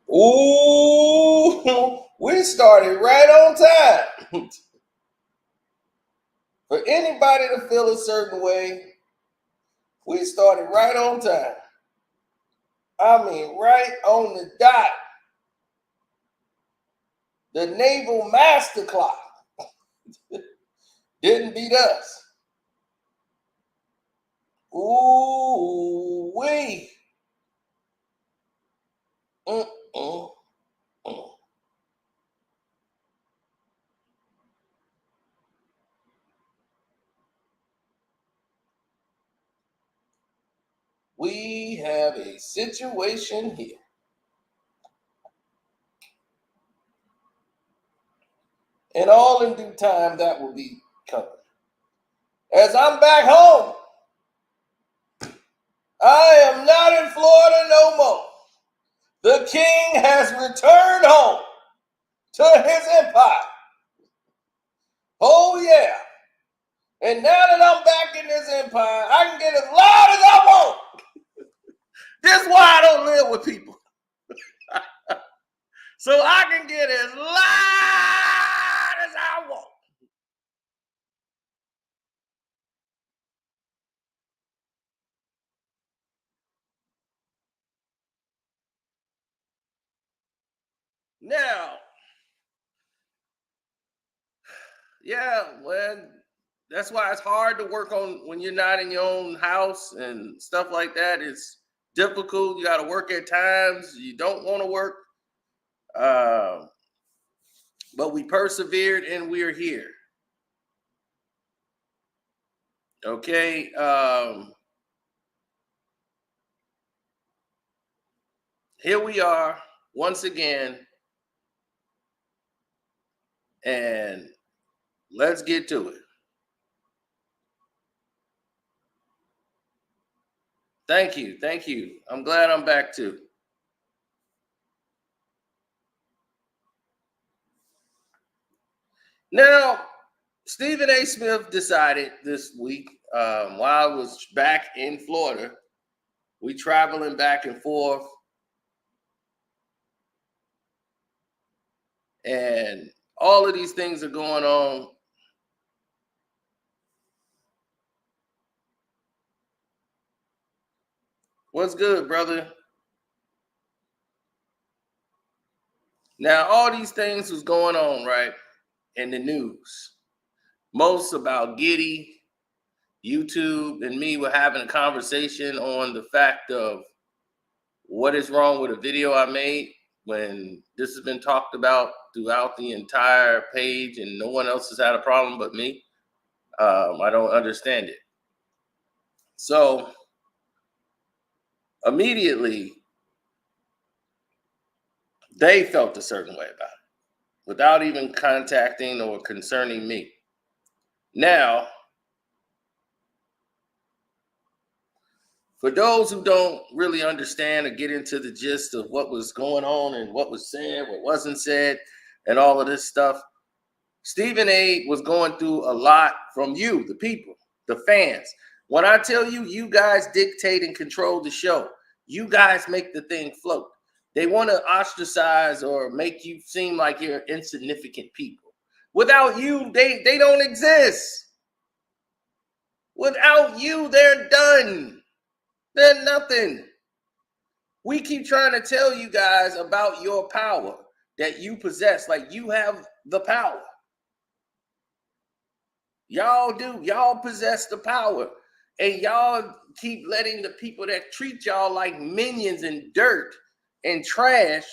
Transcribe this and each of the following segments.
Ooh, we started right on time. For anybody to feel a certain way, we started right on time. I mean, right on the dot. The naval master clock didn't beat us. Ooh, wee. Mm-mm. We have a situation here. And all in due time, that will be covered. As I'm back home, I am not in Florida no more. The king has returned home to his empire. Oh, yeah. And now that I'm back in this empire, I can get as loud as I want. This is why I don't live with people. So I can get as loud as I want. Now, yeah, well, that's why it's hard to work on when you're not in your own house and stuff like that. It's difficult. You got to work at times you don't want to work. Uh, but we persevered and we're here. Okay. Here we are once again. And let's get to it. Thank you. Thank you. I'm glad I'm back too. Now, Stephen A. Smith decided this week, while I was back in Florida, we traveling back and forth, and all of these things are going on. What's good, brother? Now, all these things was going on, right, in the news. Most about Giddey, YouTube, and me were having a conversation on the fact of what is wrong with a video I made when this has been talked about throughout the entire page and no one else has had a problem but me. I don't understand it. So immediately they felt a certain way about it without even contacting or concerning me. Now, for those who don't really understand or get into the gist of what was going on and what was said, what wasn't said, and all of this stuff, Stephen A was going through a lot from you, the people, the fans. When I tell you, you guys dictate and control the show. You guys make the thing float. They want to ostracize or make you seem like you're insignificant people. Without you, they don't exist. Without you, they're done. They're nothing. We keep trying to tell you guys about your power that you possess. Like you have the power. Y'all do. Y'all possess the power. And y'all keep letting the people that treat y'all like minions and dirt and trash,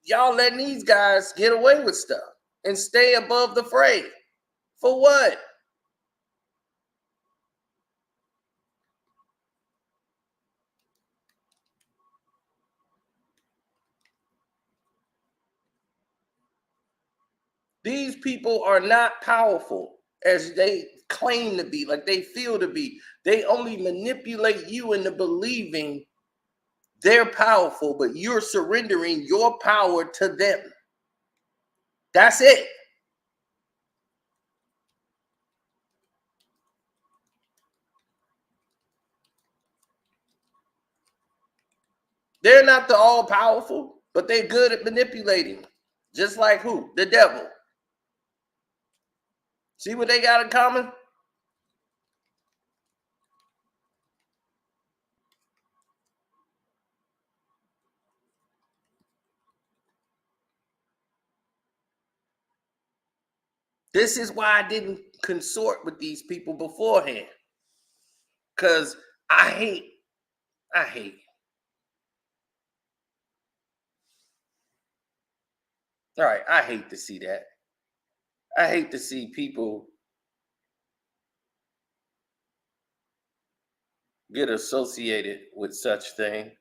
y'all letting these guys get away with stuff and stay above the fray. For what? These people are not powerful as they claim to be, like they feel to be. They only manipulate you into believing they're powerful, but you're surrendering your power to them. That's it. They're not the all powerful. but they're good at manipulating. Just like who? The devil. See what they got in common? This is why I didn't consort with these people beforehand. Because I hate. All right, I hate to see that. I hate to see people get associated with such thing.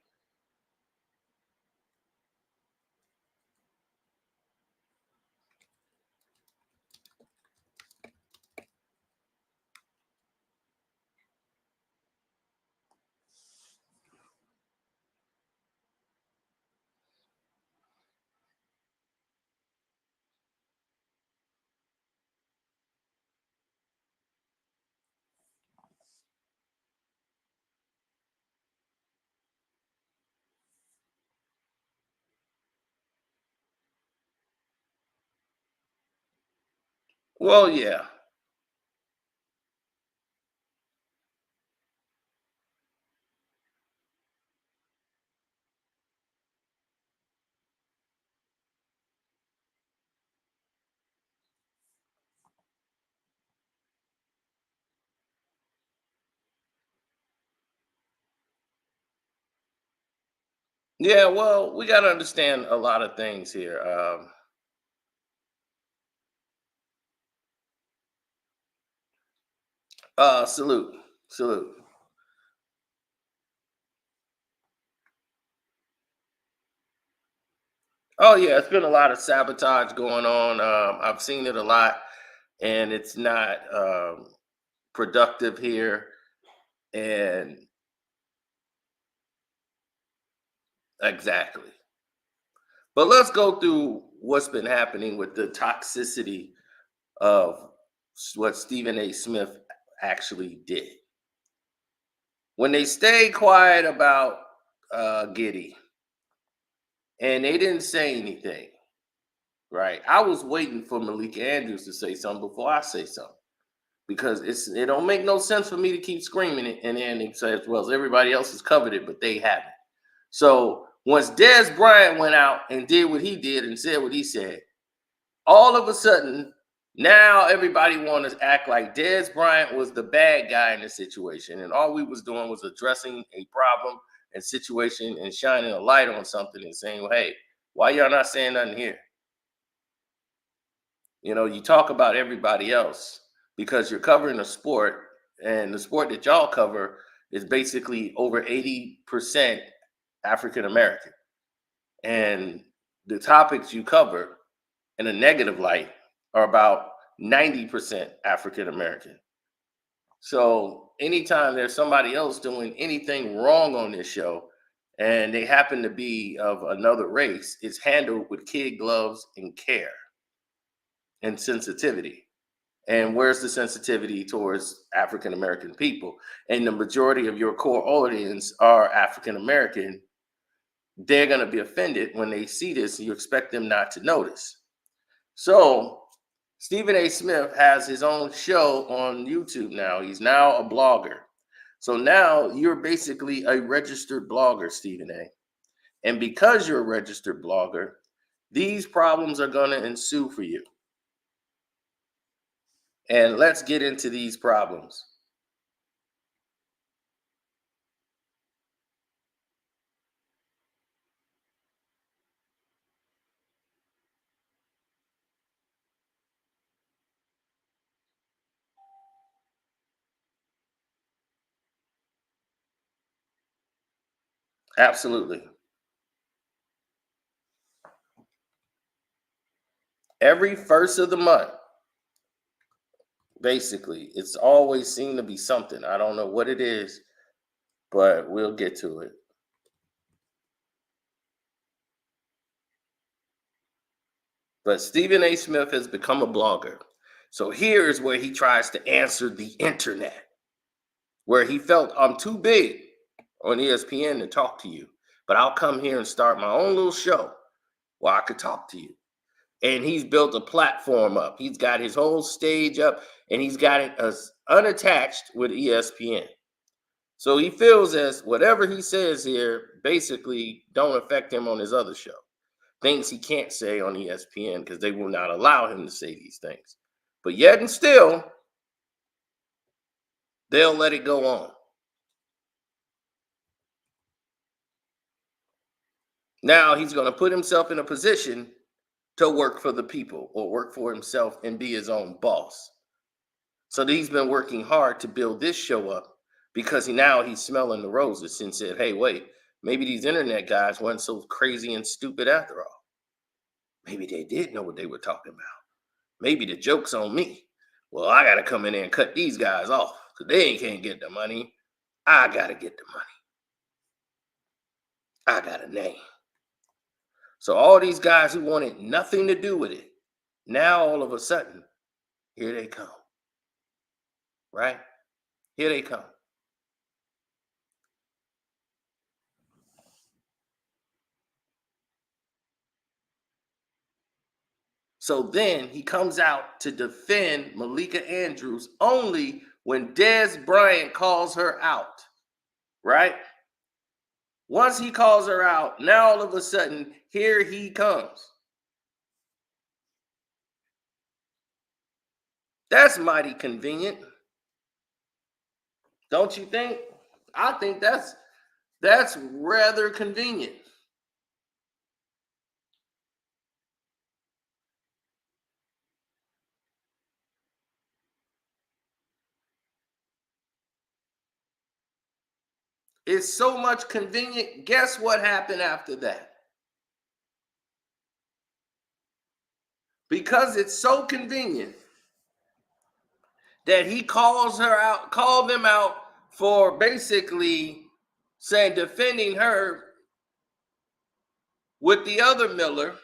Well, yeah. Yeah, well, we got to understand a lot of things here. Salute. Salute. Oh, yeah, it's been a lot of sabotage going on. I've seen it a lot, and it's not productive here. And exactly. But let's go through what's been happening with the toxicity of what Stephen A. Smith actually did. When they stayed quiet about Giddey and they didn't say anything, right? I was waiting for Malika Andrews to say something before I say something because it don't make no sense for me to keep screaming it and then it says, well, everybody else has covered it, but they haven't. So once Des Bryant went out and did what he did and said what he said, all of a sudden, now everybody wants to act like Des Bryant was the bad guy in the situation, and all we was doing was addressing a problem and situation and shining a light on something and saying, well, "Hey, why y'all not saying nothing here?" You know, you talk about everybody else because you're covering a sport, and the sport that y'all cover is basically over 80% African American, and the topics you cover in a negative light are about 90% African American. So anytime there's somebody else doing anything wrong on this show and they happen to be of another race, it's handled with kid gloves and care and sensitivity. And where's the sensitivity towards African American people? And the majority of your core audience are African American. They're going to be offended when they see this, and you expect them not to notice. So Stephen A. Smith has his own show on YouTube now. He's now a blogger. So now you're basically a registered blogger, Stephen A. And because you're a registered blogger, these problems are going to ensue for you. And let's get into these problems. Absolutely. Every first of the month, basically, it's always seemed to be something. I don't know what it is, but we'll get to it. But Stephen A. Smith has become a blogger. So here's where he tries to answer the internet, where he felt I'm too big on ESPN to talk to you, but I'll come here and start my own little show Well, I could talk to you. And he's built a platform up. He's got his whole stage up, and he's got it as unattached with ESPN. So he feels as whatever he says here basically don't affect him on his other show. Things he can't say on ESPN because they will not allow him to say these things. But yet and still, they'll let it go on. Now he's going to put himself in a position to work for the people or work for himself and be his own boss. So he's been working hard to build this show up because he's smelling the roses and said, hey, wait, maybe these internet guys weren't so crazy and stupid after all. Maybe they did know what they were talking about. Maybe the joke's on me. Well, I got to come in there and cut these guys off because they can't get the money. I got to get the money. I got a name. So all these guys who wanted nothing to do with it, now all of a sudden, here they come. Right? Here they come. So then he comes out to defend Malika Andrews only when Des Bryant calls her out, right? Once he calls her out, now all of a sudden, here he comes. That's mighty convenient. Don't you think? I think that's rather convenient. It's so much convenient. Guess what happened after that? Because it's so convenient that he called them out for basically saying defending her with the other Miller,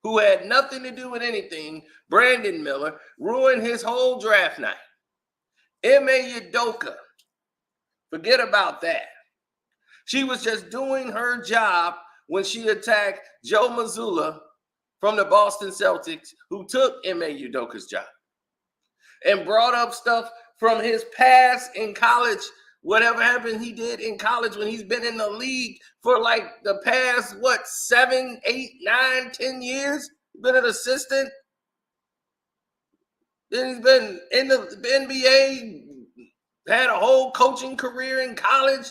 who had nothing to do with anything. Brandon Miller ruined his whole draft night. Ime Udoka, forget about that. She was just doing her job when she attacked Joe Mazzulla from the Boston Celtics, who took Ime Udoka's job, and brought up stuff from his past in college, whatever happened he did in college when he's been in the league for like the past, 7, 8, 9, 10 years, been an assistant. Then he's been in the NBA, had a whole coaching career in college.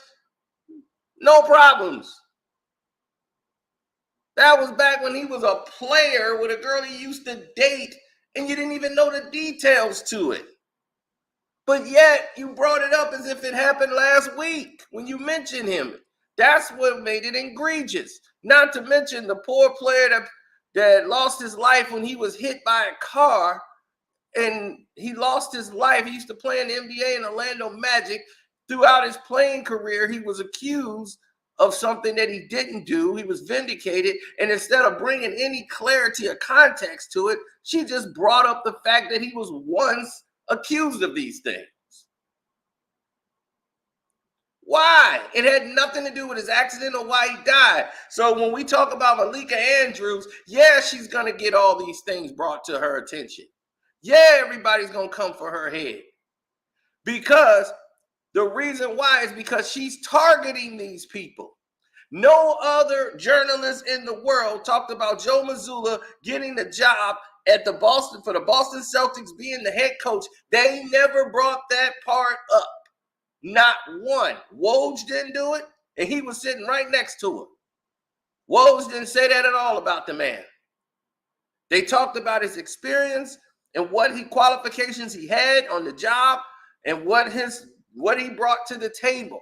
No problems. That was back when he was a player with a girl he used to date, and you didn't even know the details to it. But yet you brought it up as if it happened last week when you mentioned him. That's what made it egregious. Not to mention the poor player that lost his life when he was hit by a car, and he lost his life. He used to play in the NBA in Orlando Magic. Throughout his playing career, he was accused of something that he didn't do. He was vindicated. And instead of bringing any clarity or context to it, she just brought up the fact that he was once accused of these things. Why? It had nothing to do with his accident or why he died. So when we talk about Malika Andrews, yeah, she's going to get all these things brought to her attention. Yeah, everybody's going to come for her head. Because the reason why is because she's targeting these people. No other journalist in the world talked about Joe Mazzulla getting the job at the Boston Celtics, being the head coach. They never brought that part up. Not one. Woj didn't do it, and he was sitting right next to him. Woj didn't say that at all about the man. They talked about his experience and what qualifications he had on the job and what he brought to the table.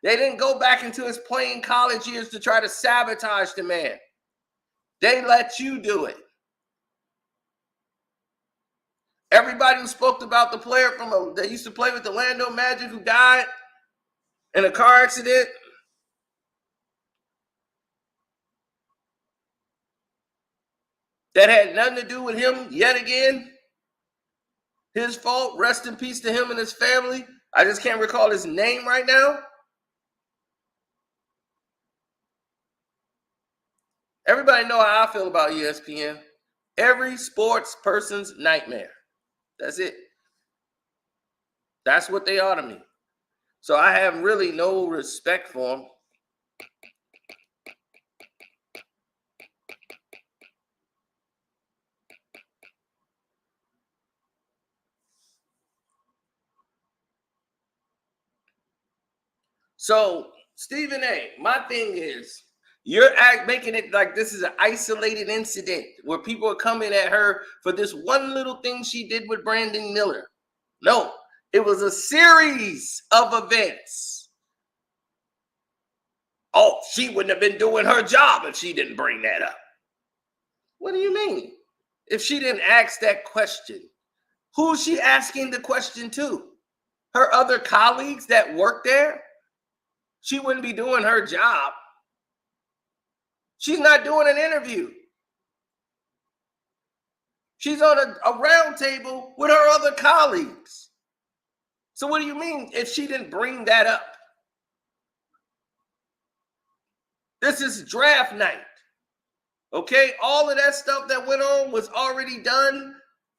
They didn't go back into his playing college years to try to sabotage the man. They let you do it. Everybody who spoke about the player that used to play with the Orlando Magic who died in a car accident, that had nothing to do with him yet again, his fault, rest in peace to him and his family. I just can't recall his name right now. Everybody know how I feel about ESPN. Every sports person's nightmare. That's it. That's what they are to me. So I have really no respect for them. So, Stephen A., my thing is, you're making it like this is an isolated incident where people are coming at her for this one little thing she did with Brandon Miller. No, it was a series of events. Oh, she wouldn't have been doing her job if she didn't bring that up. What do you mean? If she didn't ask that question, who's she asking the question to? Her other colleagues that work there? She wouldn't be doing her job. She's not doing an interview. She's on a round table with her other colleagues. So what do you mean if she didn't bring that up? This is draft night. Okay, all of that stuff that went on was already done.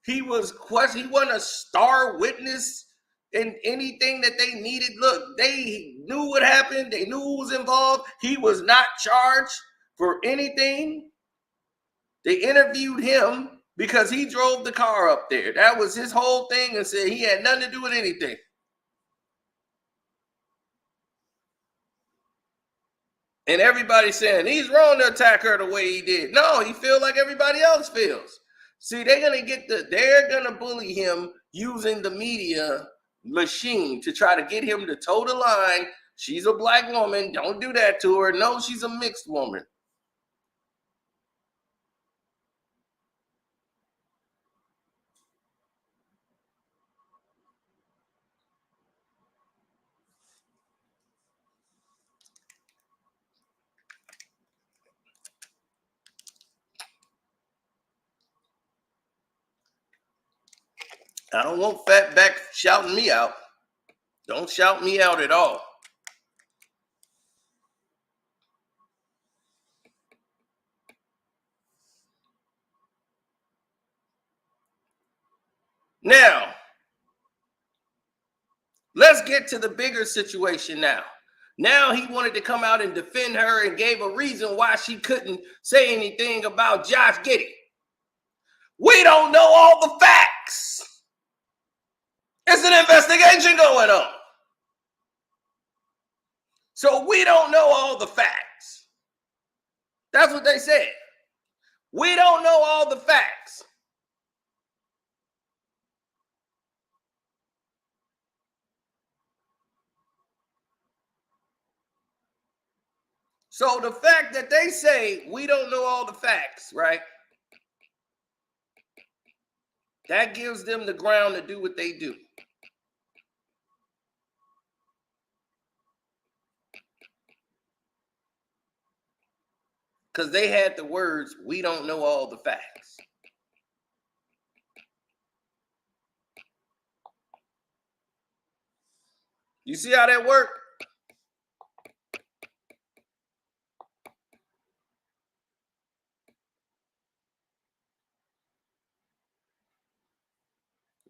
He wasn't a star witness in anything that they needed. Look, they knew what happened. They knew who was involved. He was not charged for anything. They interviewed him because he drove the car up there. That was his whole thing, and said he had nothing to do with anything. And everybody's saying he's wrong to attack her the way he did. No, he feels like everybody else feels. See, they're gonna bully him using the media machine to try to get him to toe the line. She's a black woman. Don't do that to her. No, she's a mixed woman. I don't want Fatback shouting me out. Don't shout me out at all. Now, let's get to the bigger situation now. Now he wanted to come out and defend her and gave a reason why she couldn't say anything about Josh Giddey. We don't know all the facts. It's an investigation going on. So we don't know all the facts. That's what they said. We don't know all the facts. So the fact that they say we don't know all the facts, right? That gives them the ground to do what they do. Because they had the words, we don't know all the facts. You see how that worked?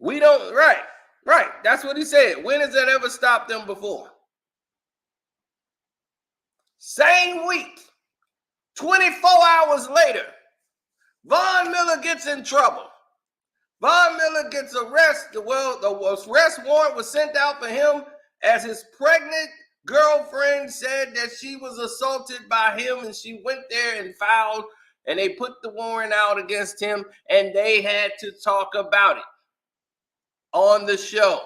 We don't, right. That's what he said. When has that ever stopped them before? Same week, 24 hours later, Von Miller gets in trouble. Von Miller gets arrested. Well, the arrest warrant was sent out for him as his pregnant girlfriend said that she was assaulted by him, and she went there and filed, and they put the warrant out against him, and they had to talk about it on the show.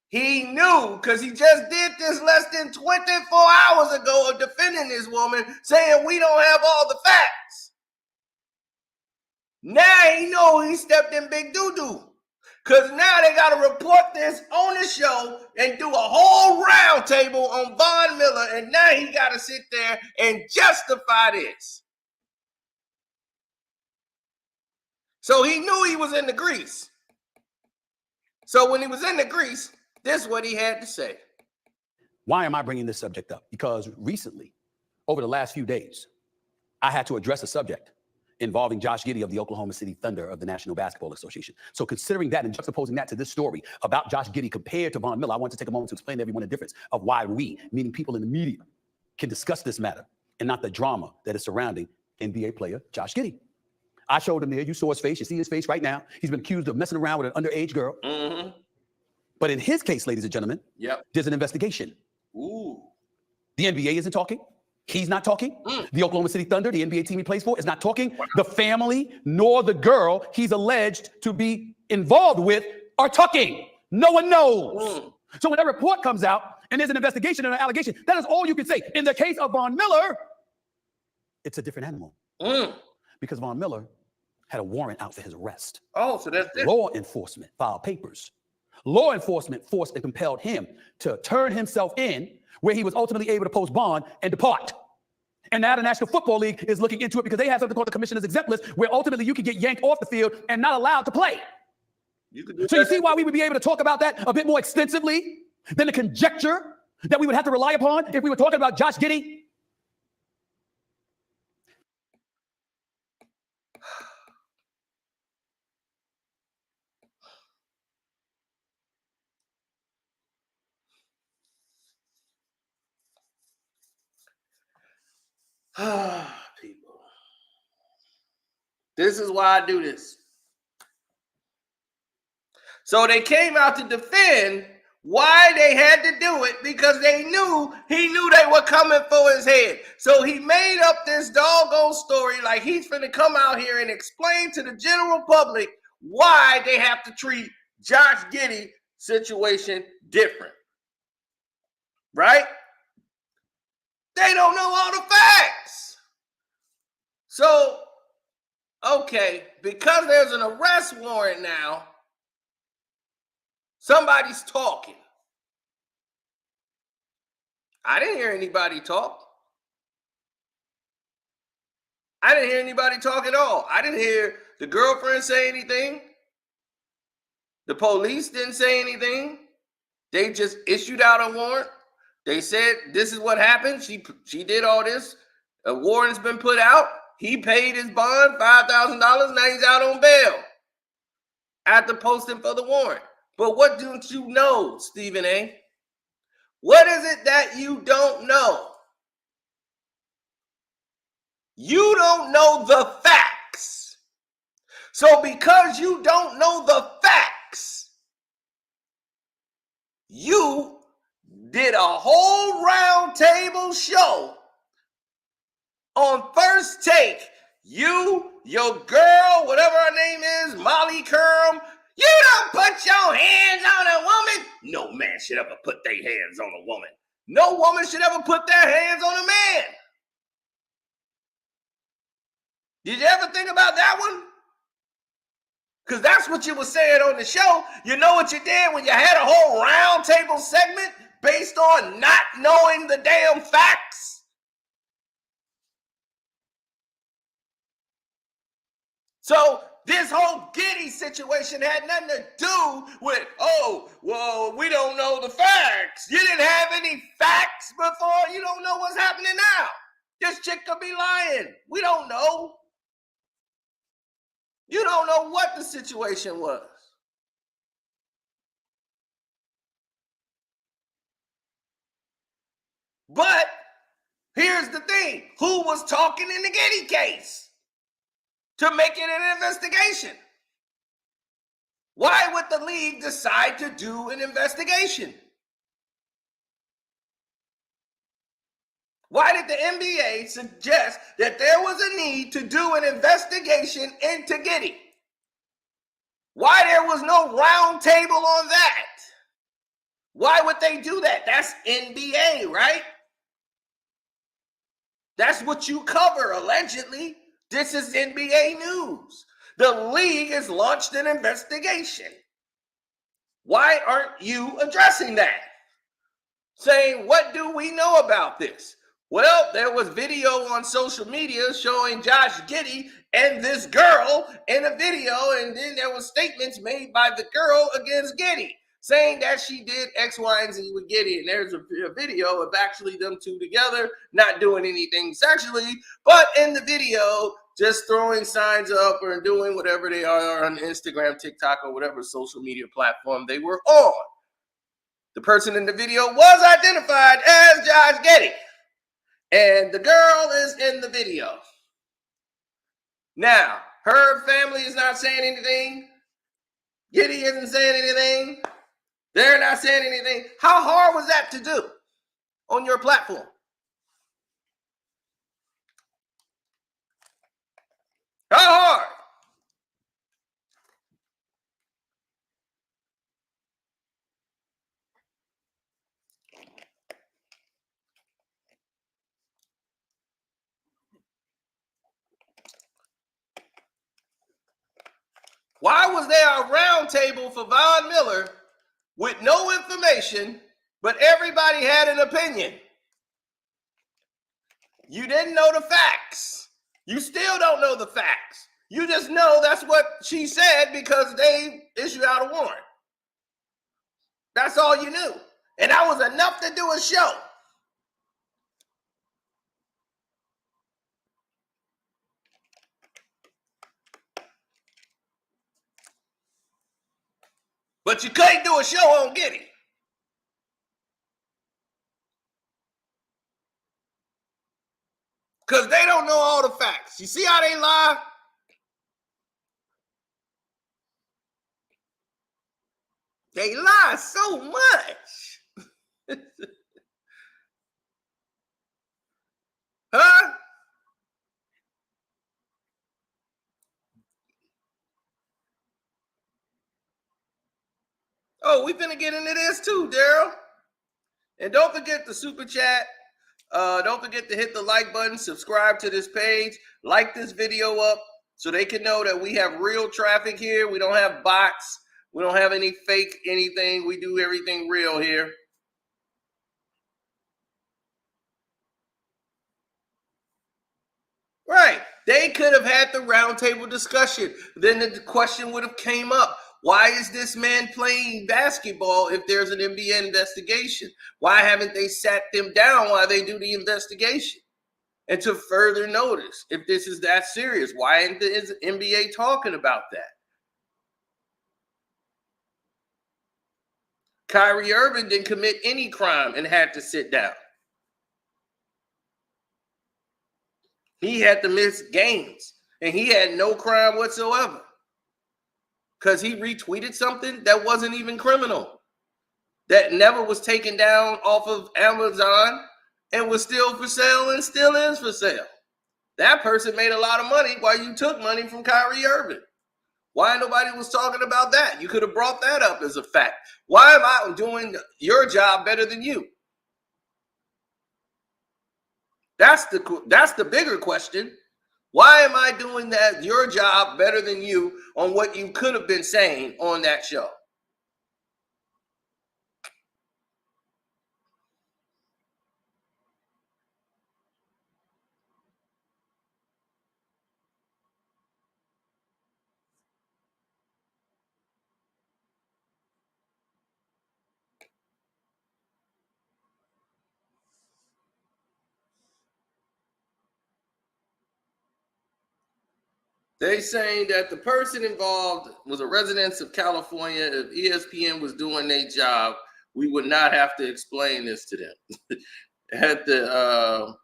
He knew, because he just did this less than 24 hours ago of defending this woman, saying we don't have all the facts. Now he know he stepped in big doo-doo. Because now they got to report this on the show and do a whole round table on Von Miller, and now he got to sit there and justify this. So he knew he was in the grease. So when he was in the grease, this is what he had to say. Why am I bringing this subject up? Because recently, over the last few days, I had to address a subject involving Josh Giddey of the Oklahoma City Thunder of the National Basketball Association. So considering that and juxtaposing that to this story about Josh Giddey compared to Von Miller, I want to take a moment to explain to everyone the difference of why we, meaning people in the media, can discuss this matter and not the drama that is surrounding NBA player Josh Giddey. I showed him there. You saw his face. You see his face right now. He's been accused of messing around with an underage girl. Mm-hmm. But in his case, ladies and gentlemen, there's an investigation. Ooh. The NBA isn't talking. He's not talking. The Oklahoma City Thunder, the NBA team he plays for, is not talking. Wow. The family nor the girl he's alleged to be involved with are talking. No one knows. So when that report comes out and there's an investigation and an allegation, that is all you can say. In the case of Von Miller, it's a different animal. Because Von Miller had a warrant out for his arrest. Oh, so that's it. Law enforcement filed papers. Law enforcement forced and compelled him to turn himself in, where he was ultimately able to post bond and depart. And now the National Football League is looking into it because they have something called the Commissioner's Exempt List, where ultimately you can get yanked off the field and not allowed to play. So you see why we would be able to talk about that a bit more extensively than the conjecture that we would have to rely upon if we were talking about Josh Giddey? People. This is why I do this. So they came out to defend why they had to do it, because he knew they were coming for his head. So he made up this doggone story like he's finna come out here and explain to the general public why they have to treat Josh Giddey situation different. Right? They don't know all the facts. So, okay, because there's an arrest warrant now, somebody's talking. I didn't hear anybody talk. I didn't hear anybody talk at all. I didn't hear the girlfriend say anything. The police didn't say anything. They just issued out a warrant. They said, this is what happened. She did all this. A warrant's been put out. He paid his bond, $5,000. Now he's out on bail after posting for the warrant. But what don't you know, Stephen A? What is it that you don't know? You don't know the facts. So because you don't know the facts, you did a whole round table show on First Take. You, your girl, whatever her name is, Molly Kerm, you don't put your hands on a woman. No man should ever put their hands on a woman. No woman should ever put their hands on a man. Did you ever think about that one? Because that's what you were saying on the show. You know what you did when you had a whole round table segment based on not knowing the damn facts? So this whole Giddey situation had nothing to do with, oh, well, we don't know the facts. You didn't have any facts before. You don't know what's happening now. This chick could be lying. We don't know. You don't know what the situation was. But here's the thing. Who was talking in the Giddey case to make it an investigation? Why would the league decide to do an investigation? Why did the NBA suggest that there was a need to do an investigation into Giddey? Why there was no round table on that? Why would they do that? That's NBA, right? That's what you cover, allegedly. This is NBA news. The league has launched an investigation. Why aren't you addressing that? Saying, what do we know about this? Well, there was video on social media showing Josh Giddey and this girl in a video, and then there were statements made by the girl against Giddey. saying that she did X, Y, and Z with Giddey. And there's a video of actually them two together, not doing anything sexually, but in the video, just throwing signs up or doing whatever they are on Instagram, TikTok, or whatever social media platform they were on. The person in the video was identified as Josh Giddey, and the girl is in the video. Now, her family is not saying anything. Giddey isn't saying anything. They're not saying anything. How hard was that to do on your platform? How hard? Why was there a round table for Von Miller with no information, but everybody had an opinion? You didn't know the facts. You still don't know the facts. You just know that's what she said because they issued out a warrant. That's all you knew. And that was enough to do a show. But you couldn't do a show on Giddey. Because they don't know all the facts. You see how they lie? They lie so much. Huh? Oh, we finna get into this too, Daryl. And don't forget the super chat. Don't forget to hit the like button, subscribe to this page, like this video up so they can know that we have real traffic here. We don't have bots. We don't have any fake anything. We do everything real here. Right. They could have had the roundtable discussion. Then the question would have came up. Why is this man playing basketball if there's an NBA investigation? Why haven't they sat them down while they do the investigation? And to further notice, if this is that serious, why isn't the NBA talking about that? Kyrie Irving didn't commit any crime and had to sit down. He had to miss games, and he had no crime whatsoever because he retweeted something that wasn't even criminal, that never was taken down off of Amazon and was still for sale and still is for sale. That person made a lot of money while you took money from Kyrie Irving. Why nobody was talking about that? You could have brought that up as a fact. Why am I doing your job better than you? That's the bigger question. Why am I doing that your job better than you on what you could have been saying on that show? They saying that the person involved was a resident of California. If ESPN was doing their job, we would not have to explain this to them. At the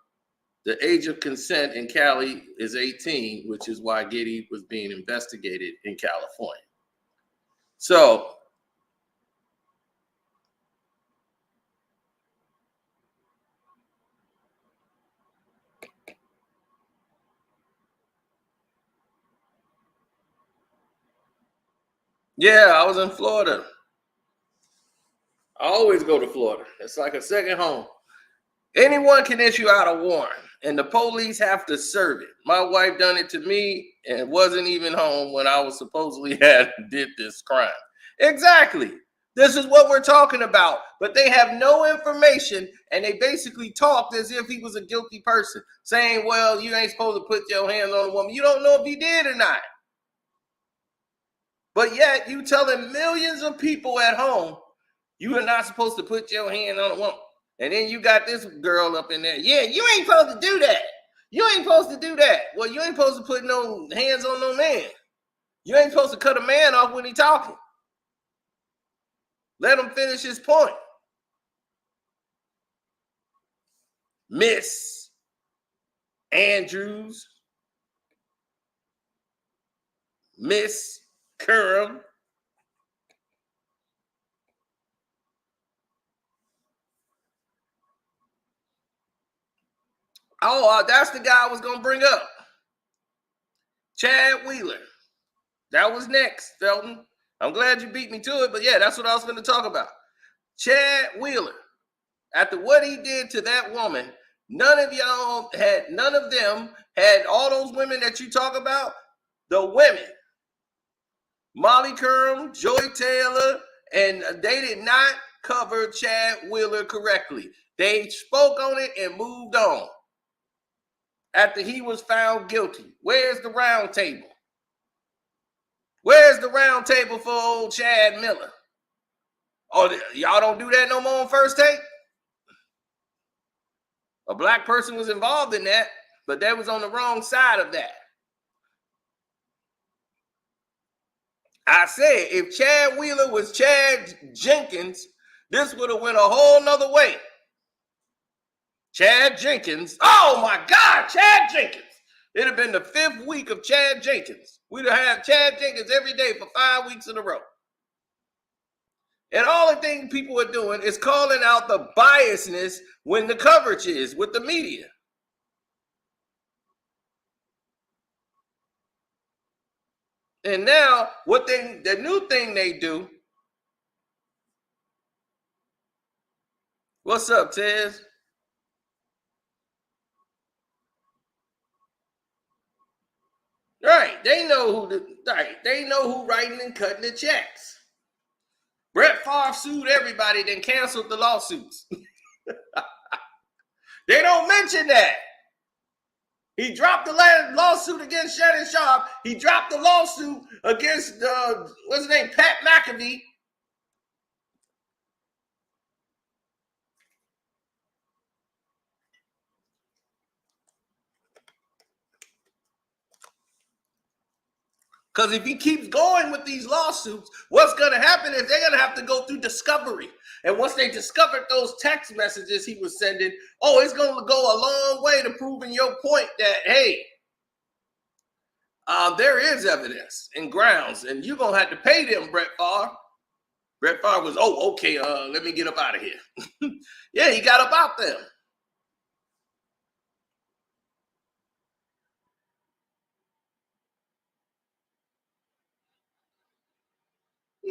age of consent in Cali is 18, which is why Giddey was being investigated in California. So yeah, I was in Florida. I always go to Florida. It's like a second home. Anyone can issue out a warrant, and the police have to serve it. My wife done it to me and wasn't even home when I was supposedly did this crime. Exactly. This is what we're talking about. But they have no information, and they basically talked as if he was a guilty person, saying, well, you ain't supposed to put your hands on a woman. You don't know if he did or not. But yet you telling millions of people at home You are not supposed to put your hand on a woman. And then you got this girl up in there. Yeah, you ain't supposed to do that. You ain't supposed to do that. Well, you ain't supposed to put no hands on no man. You ain't supposed to cut a man off when he talking. Let him finish his point. Miss Andrews, Miss Curran. Oh, that's the guy I was going to bring up. Chad Wheeler. That was next, Felton. I'm glad you beat me to it, but yeah, that's what I was going to talk about. Chad Wheeler. After what he did to that woman, none of them had all those women that you talk about, the women. Molly Curran, Joy Taylor, and they did not cover Chad Wheeler correctly. They spoke on it and moved on. After he was found guilty. Where's the round table? Where's the round table for old Chad Miller? Oh, y'all don't do that no more on First Take? A black person was involved in that, but they was on the wrong side of that. I said, if Chad Wheeler was Chad Jenkins, this would have went a whole nother way. Chad Jenkins. Oh my God, Chad Jenkins. It'd have been the 5th week of Chad Jenkins. We'd have had Chad Jenkins every day for 5 weeks in a row. And all the thing people are doing is calling out the biasness when the coverage is with the media. And now, the new thing they do. What's up, Tez? Right, they know who writing and cutting the checks. Brett Favre sued everybody, then canceled the lawsuits. They don't mention that. He dropped the lawsuit against Shannon Sharp. He dropped the lawsuit against, what's his name, Pat McAfee. Because if he keeps going with these lawsuits, what's going to happen is they're going to have to go through discovery. And once they discovered those text messages he was sending, it's going to go a long way to proving your point that, hey, there is evidence and grounds, and you're going to have to pay them, Brett Favre. Brett Favre was, okay, let me get up out of here. Yeah, he got up out there.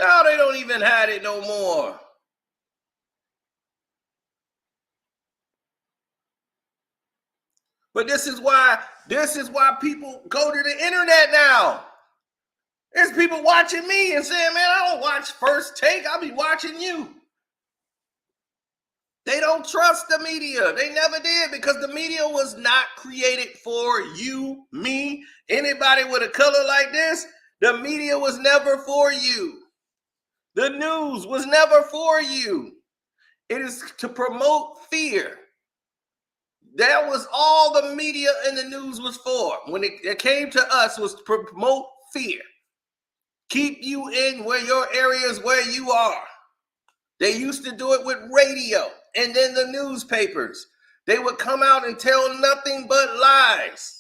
No, they don't even have it no more. But this is why people go to the internet now. There's people watching me and saying, man, I don't watch First Take. I'll be watching you. They don't trust the media. They never did, because the media was not created for you, me, anybody with a color like this. The media was never for you. The news was never for you. It is to promote fear. That was all the media and the news was for. When it came to us, was to promote fear. Keep you in where your areas where you are. They used to do it with radio and then the newspapers. They would come out and tell nothing but lies.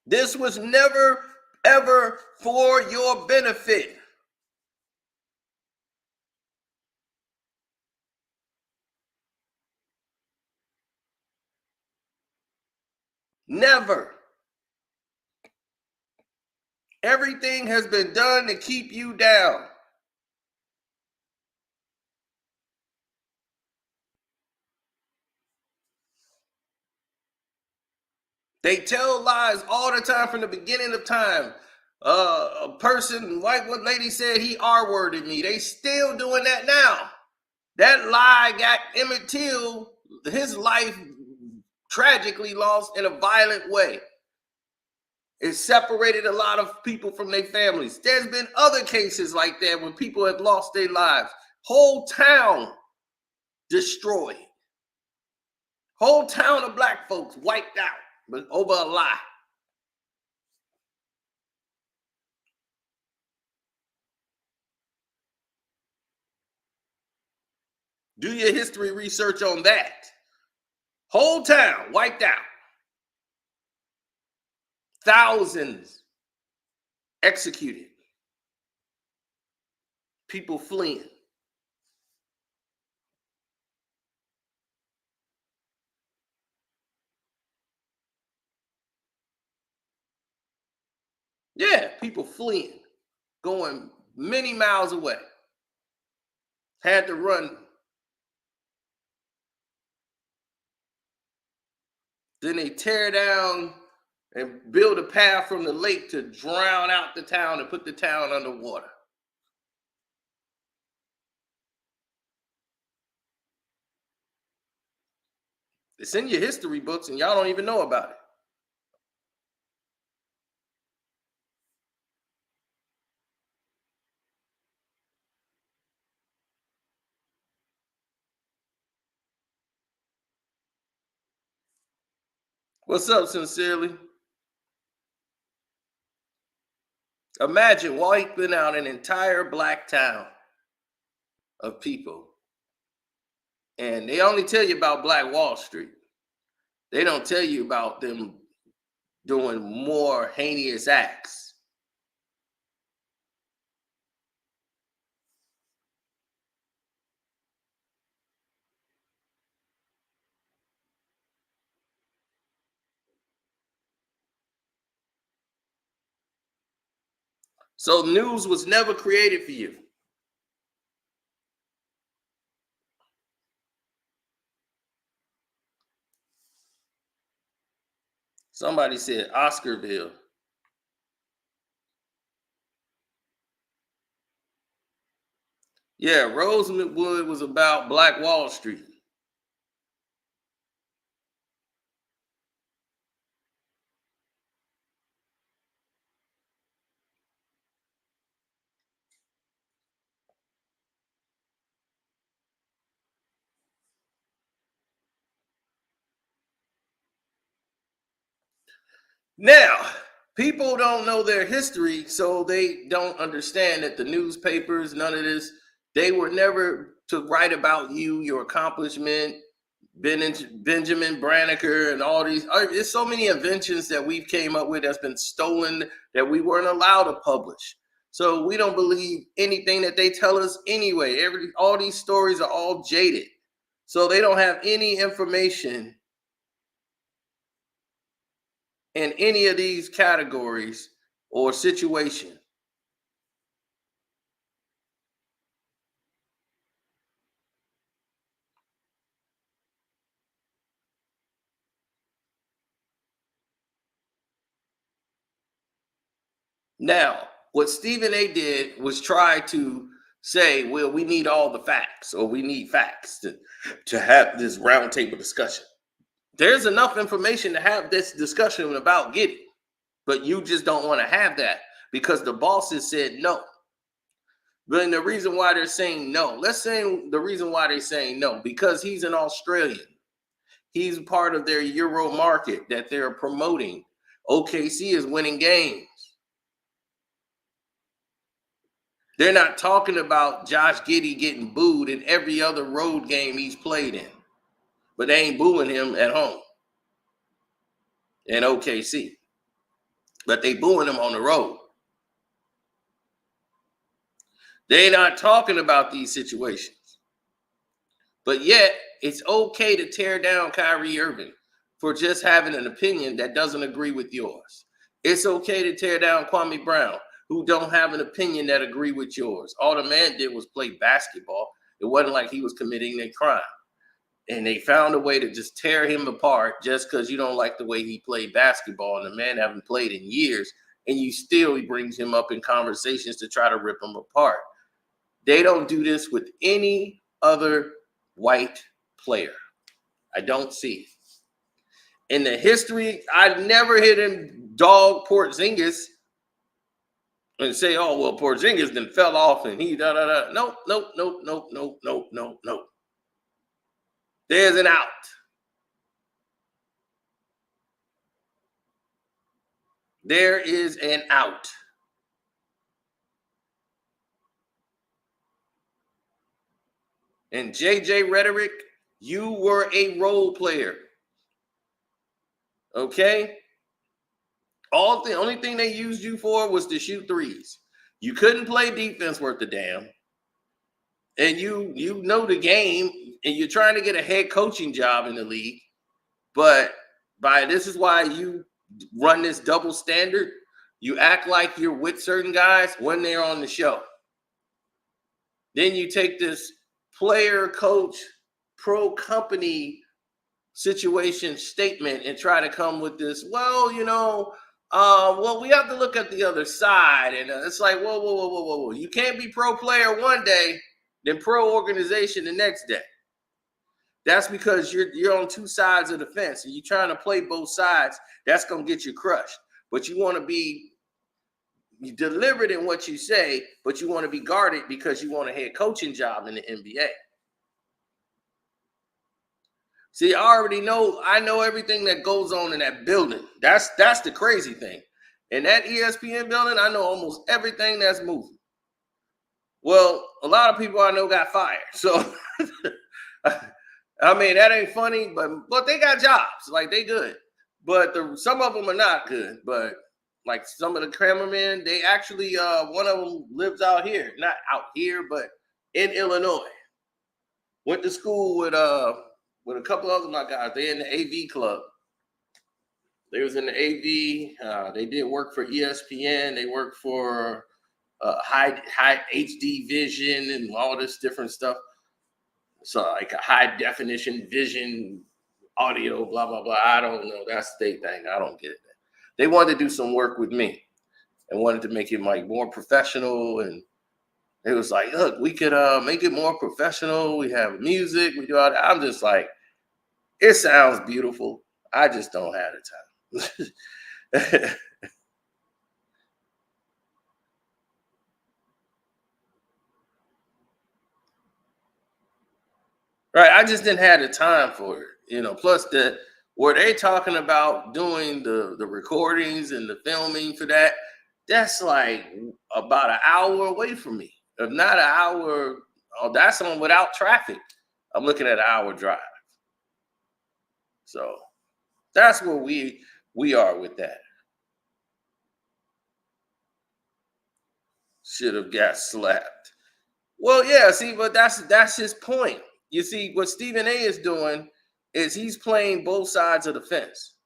This was never, ever for your benefit. Never. Everything has been done to keep you down. They tell lies all the time from the beginning of time. A person, like what lady said, he R-worded me. They still doing that now. That lie got Emmett Till, his life tragically lost in a violent way. It separated a lot of people from their families. There's been other cases like that when people have lost their lives. Whole town destroyed. Whole town of black folks wiped out, but over a lie. Do your history research on that. Whole town wiped out. Thousands executed. People fleeing. Yeah, people fleeing, going many miles away. Had to run. Then they tear down and build a path from the lake to drown out the town and put the town underwater. It's in your history books and y'all don't even know about it. What's up, sincerely? Imagine wiping out an entire black town of people. And they only tell you about Black Wall Street. They don't tell you about them doing more heinous acts. So news was never created for you. Somebody said Oscarville. Yeah, Rosewood was about Black Wall Street. Now, people don't know their history, so they don't understand that the newspapers, none of this, they were never to write about you, your accomplishment, Benjamin Branneker, and all these. There's so many inventions that we've came up with that's been stolen that we weren't allowed to publish. So we don't believe anything that they tell us anyway. All these stories are all jaded. So they don't have any information in any of these categories or situation. Now, what Stephen A did was try to say, well, we need all the facts, or we need facts to have this roundtable discussion. There's enough information to have this discussion about Giddey, but you just don't want to have that because the bosses said no. But the reason why they're saying no, let's say the reason why they're saying no, because he's an Australian. He's part of their Euro market that they're promoting. OKC is winning games. They're not talking about Josh Giddey getting booed in every other road game he's played in, but they ain't booing him at home in OKC. But they booing him on the road. They're not talking about these situations. But yet, it's okay to tear down Kyrie Irving for just having an opinion that doesn't agree with yours. It's okay to tear down Kwame Brown, who don't have an opinion that agree with yours. All the man did was play basketball. It wasn't like he was committing a crime. And they found a way to just tear him apart just because you don't like the way he played basketball, and the man haven't played in years, and he brings him up in conversations to try to rip him apart. They don't do this with any other white player. I don't see it. In the history, I never heard him dog Porzingis and say, oh, well, Porzingis then fell off and he da-da-da. Nope. There's an out. There is an out. And JJ Rhetoric, you were a role player. Okay? The only thing they used you for was to shoot threes. You couldn't play defense worth a damn. And you know the game, and you're trying to get a head coaching job in the league. But this is why you run this double standard. You act like you're with certain guys when they're on the show. Then you take this player, coach, pro company situation statement and try to come with this, well, we have to look at the other side. And it's like, whoa. You can't be pro player one day, then pro organization the next day. That's because you're on two sides of the fence and you're trying to play both sides. That's going to get you crushed. But you want to be deliberate in what you say, but you want to be guarded because you want a head coaching job in the NBA. See, I know everything that goes on in that building. That's the crazy thing. In that ESPN building, I know almost everything that's moving. Well, a lot of people I know got fired. So, I mean, that ain't funny, but they got jobs. Like, they good. But some of them are not good. But, like, some of the cameramen, they actually, one of them lives out here. Not out here, but in Illinois. Went to school with a couple other my guys. They're in the AV club. They was in the AV. They did work for ESPN. They worked for high HD vision and all this different stuff. So like a high definition vision, audio, blah, blah, blah. I don't know. That's their thing. I don't get it. They wanted to do some work with me and wanted to make it like more professional. And it was like, look, we could make it more professional. We have music. We do all that. I'm just like, it sounds beautiful. I just don't have the time. Right. I just didn't have the time for it. Plus where they talking about doing the recordings and the filming for that, that's like about an hour away from me. If not an hour, that's on without traffic. I'm looking at an hour drive. So that's where we are with that. Should have got slapped. Well, yeah, see, but that's his point. You see, what Stephen A is doing is he's playing both sides of the fence.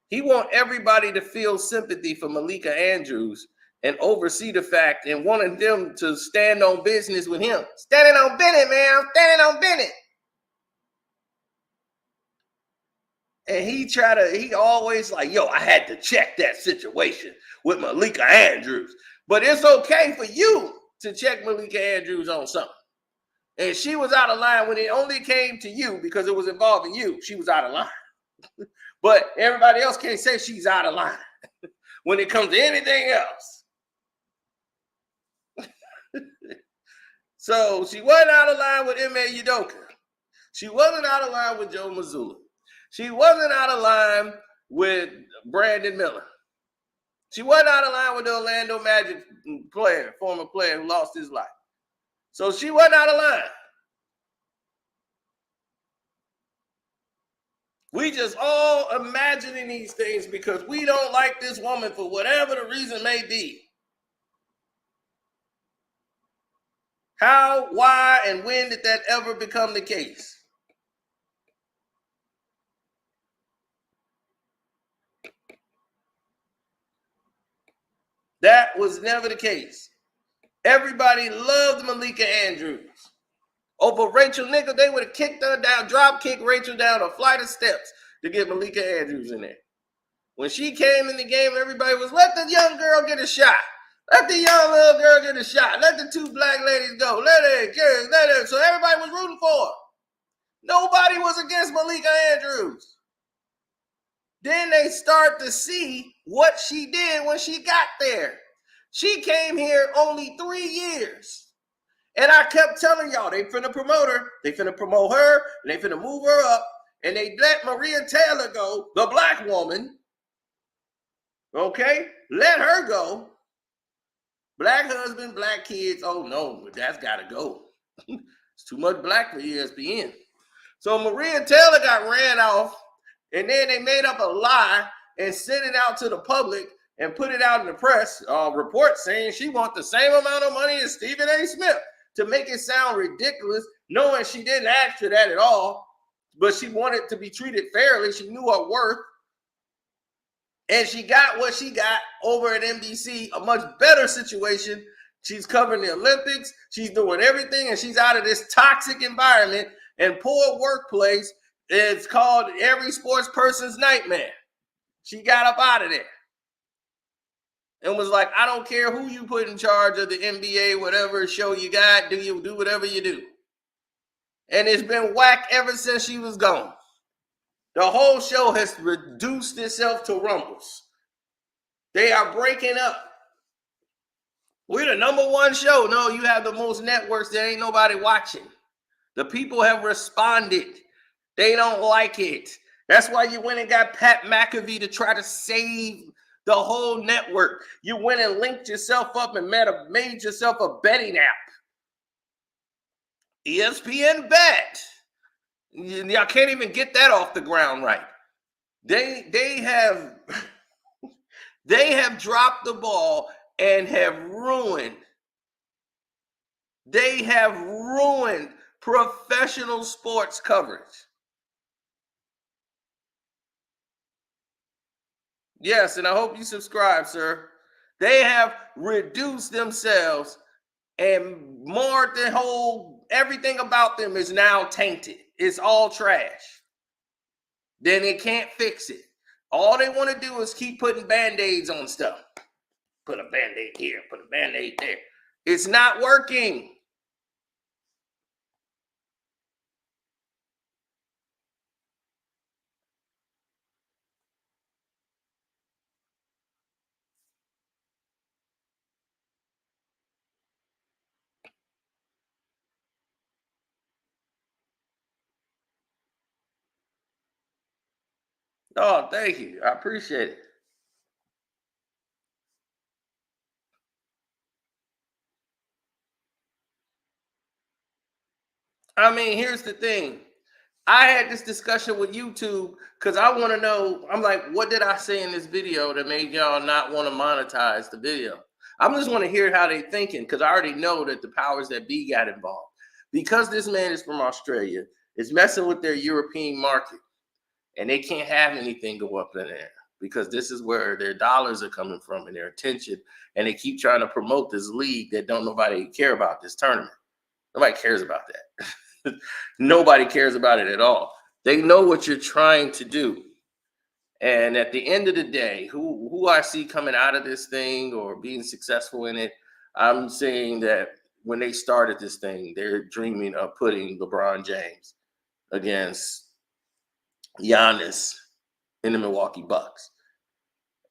He wants everybody to feel sympathy for Malika Andrews and oversee the fact and wanting them to stand on business with him. Standing on Bennett, man. I'm standing on Bennett. And he always like, yo, I had to check that situation with Malika Andrews. But it's okay for you to check Malika Andrews on something. And she was out of line when it only came to you because it was involving you. She was out of line. But everybody else can't say she's out of line when it comes to anything else. So she wasn't out of line with Ime Udoka. She wasn't out of line with Joe Mazzulla. She wasn't out of line with Brandon Miller. She wasn't out of line with the Orlando Magic former player who lost his life. So she wasn't out of line. We just all imagining these things because we don't like this woman for whatever the reason may be. How, why, and when did that ever become the case? That was never the case. Everybody loved Malika Andrews. Over Rachel Nichols, they would have kicked her down, drop kicked Rachel down a flight of steps to get Malika Andrews in there. When she came in the game, everybody was, let the young girl get a shot. Let the young little girl get a shot. Let the two black ladies go. Let her. So everybody was rooting for her. Nobody was against Malika Andrews. Then they start to see what she did when she got there. She came here only 3 years. And I kept telling y'all, they finna promote her, they finna promote her, and they finna move her up, and they let Maria Taylor go, the black woman. Okay? Let her go. Black husband, black kids. Oh no, that's gotta go. It's too much black for ESPN. So Maria Taylor got ran off, and then they made up a lie and sent it out to the public and put it out in the press, report saying she wants the same amount of money as Stephen A. Smith, to make it sound ridiculous, knowing she didn't ask for that at all, but she wanted to be treated fairly. She knew her worth. And she got what she got over at NBC, a much better situation. She's covering the Olympics. She's doing everything, and she's out of this toxic environment and poor workplace. It's called every sports person's nightmare. She got up out of there and was like, I don't care who you put in charge of the NBA, whatever show you got, you do whatever you do. And it's been whack ever since she was gone. The whole show has reduced itself to rumbles. They are breaking up. We're the #1 show. No, you have the most networks. There ain't nobody watching. The people have responded. They don't like it. That's why you went and got Pat McAfee to try to save the whole network. You went and linked yourself up and made yourself a betting app. ESPN Bet. Y'all can't even get that off the ground right. They have dropped the ball and have ruined. They have ruined professional sports coverage. Yes, and I hope you subscribe, sir. They have reduced themselves and marred the whole, everything about them is now tainted. It's all trash. Then they can't fix it. All they want to do is keep putting Band-Aids on stuff. Put a Band-Aid here, put a Band-Aid there. It's not working. Oh, thank you. I appreciate it. I mean, here's the thing. I had this discussion with YouTube because I want to know. I'm like, what did I say in this video that made y'all not want to monetize the video? I just want to hear how they thinking because I already know that the powers that be got involved. Because this man is from Australia, it's messing with their European market, and they can't have anything go up in there because this is where their dollars are coming from and their attention, and they keep trying to promote this league that don't nobody care about, this tournament. Nobody cares about that. Nobody cares about it at all. They know what you're trying to do. And at the end of the day, who I see coming out of this thing or being successful in it, I'm saying that when they started this thing, they're dreaming of putting LeBron James against Giannis in the Milwaukee Bucks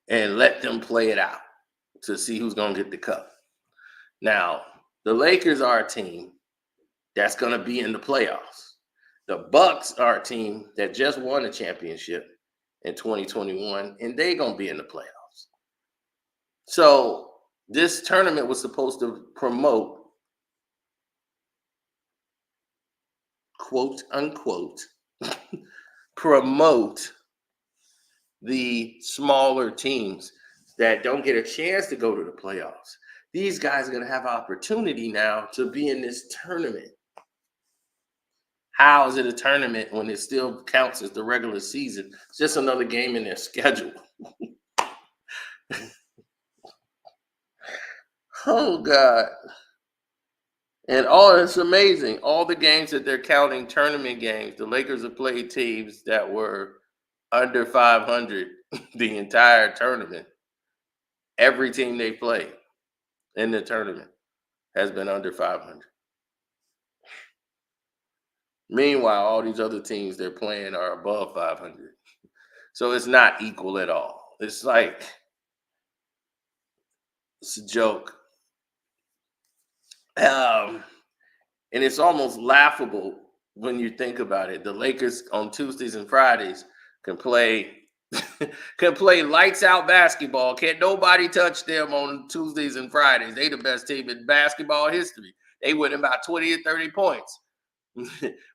and let them play it out to see who's going to get the cup. Now, the Lakers are a team that's going to be in the playoffs. The Bucks are a team that just won a championship in 2021, and they're going to be in the playoffs. So this tournament was supposed to promote, quote unquote, promote the smaller teams that don't get a chance to go to the playoffs. These guys are going to have opportunity now to be in this tournament. How is it a tournament when it still counts as the regular season? It's just another game in their schedule. Oh, God. And it's amazing. All the games that they're counting tournament games, the Lakers have played teams that were under 500 the entire tournament. Every team they played in the tournament has been under 500. Meanwhile, all these other teams they're playing are above 500. So it's not equal at all. It's like It's a joke. And it's almost laughable when you think about it. The Lakers on Tuesdays and Fridays can play lights out basketball. Can't nobody touch them on Tuesdays and Fridays. They the best team in basketball history. They win about 20 or 30 points.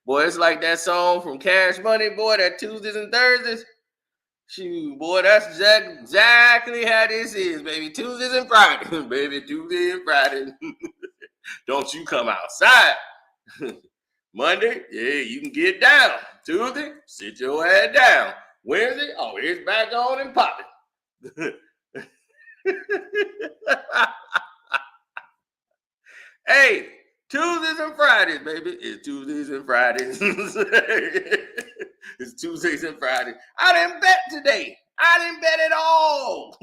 Boy, it's like that song from Cash Money, boy, that Tuesdays and Thursdays. Shoot, boy, that's exactly how this is, baby. Tuesdays and Fridays, baby. Tuesdays and Fridays. Don't you come outside. Monday, yeah, you can get down. Tuesday, sit your ass down. Wednesday, oh, it's back on and popping. Hey, Tuesdays and Fridays, baby. It's Tuesdays and Fridays. It's Tuesdays and Fridays. I didn't bet today. I didn't bet at all.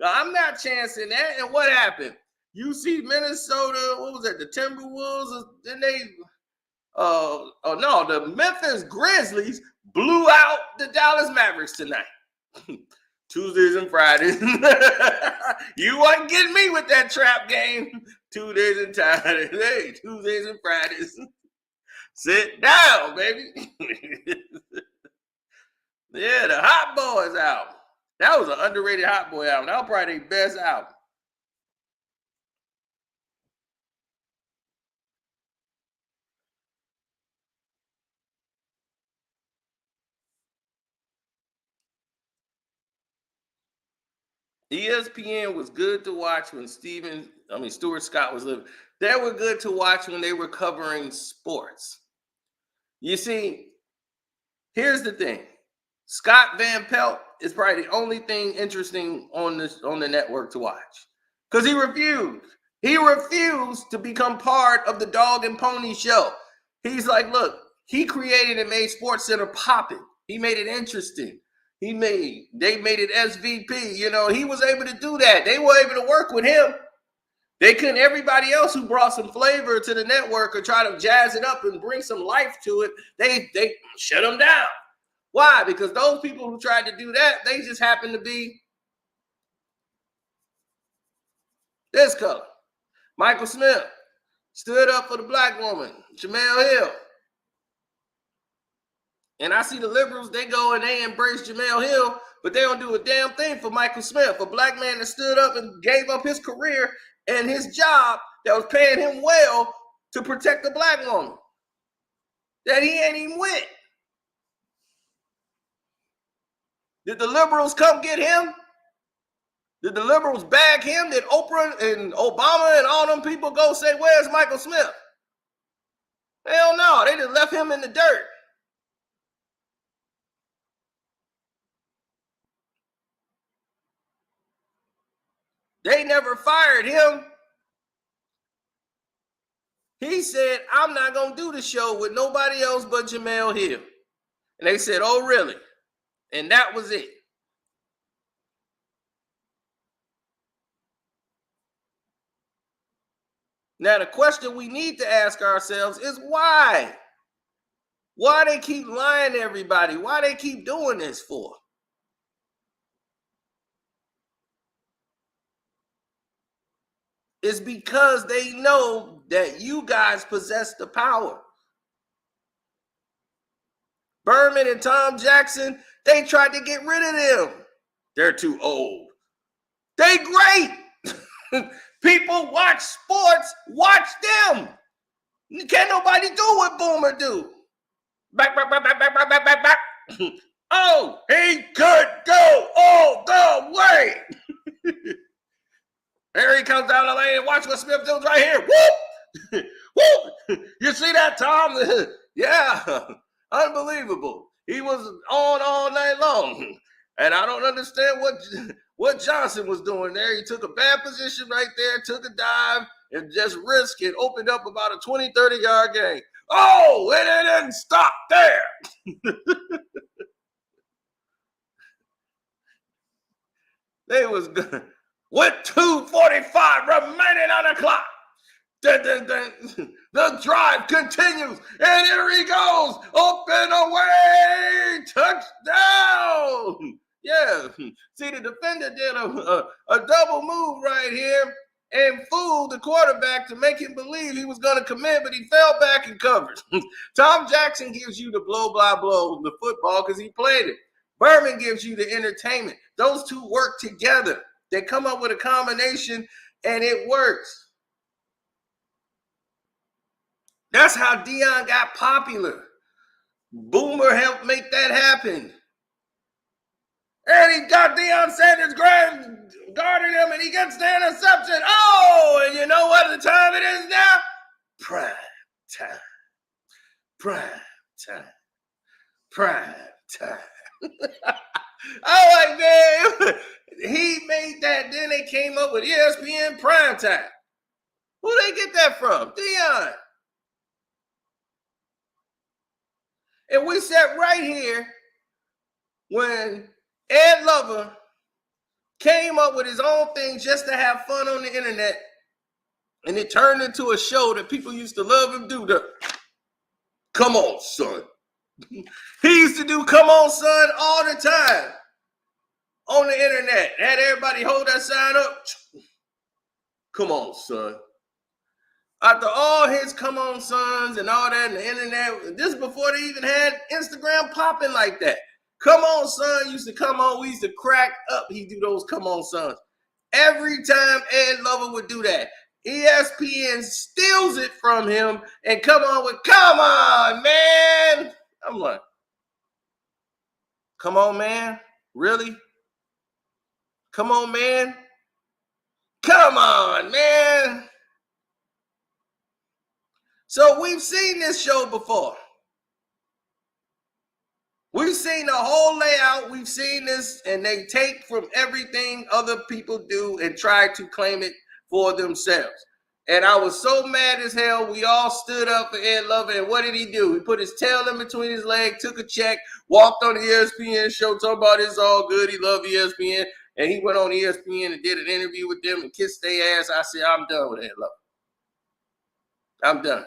I'm not chancing that. And what happened? You see Minnesota, what was that? The Timberwolves? Then they, no, the Memphis Grizzlies blew out the Dallas Mavericks tonight. Tuesdays and Fridays. You wasn't getting me with that trap game. 2 days and Fridays. Hey, Tuesdays and Fridays. Sit down, baby. Yeah, the Hot Boys album. That was an underrated Hot Boy album. That was probably their best album. ESPN was good to watch when Stuart Scott was living. They were good to watch when they were covering sports. You see, here's the thing. Scott Van Pelt is probably the only thing interesting on the network to watch. Because he refused. He refused to become part of the Dog and Pony show. He's like, look, he created and made SportsCenter popping. He made it interesting. They made it SVP. You know, he was able to do that. They were able to work with him. They couldn't. Everybody else who brought some flavor to the network or try to jazz it up and bring some life to it, they shut them down. Why? Because those people who tried to do that, they just happened to be this color. Michael Smith stood up for the black woman, Jemele Hill. And I see the liberals, they go and they embrace Jemele Hill, but they don't do a damn thing for Michael Smith, a black man that stood up and gave up his career and his job that was paying him well to protect the black woman that he ain't even with. Did the liberals come get him? Did the liberals bag him? Did Oprah and Obama and all them people go say, where's Michael Smith? Hell no, they just left him in the dirt. They never fired him. He said, I'm not going to do the show with nobody else but Jemele Hill. And they said, oh, really? And that was it. Now, the question we need to ask ourselves is why? Why they keep lying to everybody? Why they keep doing this for? It's because they know that you guys possess the power. Berman and Tom Jackson, they tried to get rid of them. They're too old. They great. People watch sports, watch them. Can't nobody do what Boomer do. Back. Oh, he could go all the way. There he comes down the lane. Watch what Smith does right here. Whoop! Whoop! You see that, Tom? Yeah. Unbelievable. He was on all night long. And I don't understand what Johnson was doing there. He took a bad position right there, took a dive, and just risked it, opened up about a 20, 30-yard gain. Oh, and it didn't stop there. They was good. With 2:45 remaining on the clock. The drive continues, and here he goes, up and away, touchdown. Yeah, see, the defender did a double move right here. and fooled the quarterback to make him believe he was going to commit, but he fell back and covered. Tom Jackson gives you the blow, blah, blow, the football because he played it. Berman gives you the entertainment. Those two work together. They come up with a combination, and it works. That's how Deion got popular. Boomer helped make that happen. And he got Deion Sanders guarding him, and he gets the interception. Oh, and you know what the time it is now? Prime time. Prime time. Prime time. I'm like, man, he made that. Then they came up with ESPN Prime Time. Who they get that from? Deion. And we sat right here when Ed Lover came up with his own thing just to have fun on the internet, and it turned into a show that people used to love and do. Come on, son. He used to do Come On, Son all the time on the internet. Had everybody hold that sign up. Come on, son. After all his Come On Sons and all that in the internet, this is before they even had Instagram popping like that. Come On Son used to come on. We used to crack up. He'd do those Come On Sons. Every time Ed Lover would do that, ESPN steals it from him and come on with, come on, man. I'm like, come on, man. Really? Come on, man. Come on, man. So we've seen this show before. We've seen the whole layout. We've seen this, and they take from everything other people do and try to claim it for themselves. And I was so mad as hell. We all stood up for Ed Lover, and what did he do? He put his tail in between his legs, took a check, walked on the ESPN show, talking about it's all good. He loved ESPN, and he went on ESPN and did an interview with them and kissed their ass. I said, I'm done with Ed Lover. I'm done.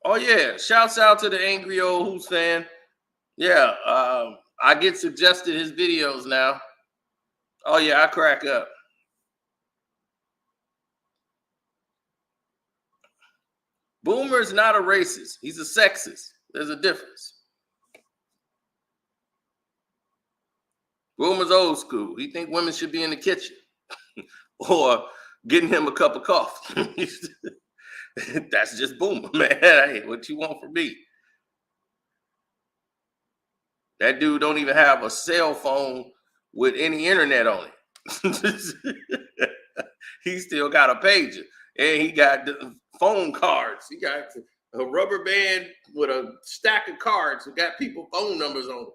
Oh, yeah. Shouts out to the angry old Who's fan. Yeah, I get suggested his videos now. Oh, yeah, I crack up. Boomer's not a racist. He's a sexist. There's a difference. Boomer's old school. He think women should be in the kitchen or getting him a cup of coffee. That's just Boomer, man. Hey, what you want from me? That dude don't even have a cell phone with any internet on it. He still got a pager, and he got the phone cards. He got a rubber band with a stack of cards that got people phone numbers on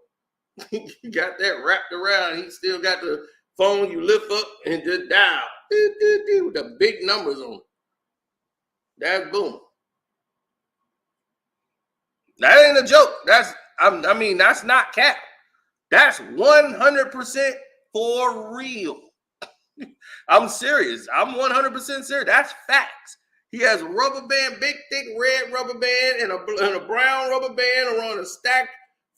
it. He got that wrapped around. He still got the phone you lift up and just dial with the big numbers on it. That's Boomer. That ain't a joke. That's not cap. That's 100% for real. I'm serious. I'm 100% serious. That's facts. He has a rubber band, big, thick, red rubber band, and a brown rubber band around a stack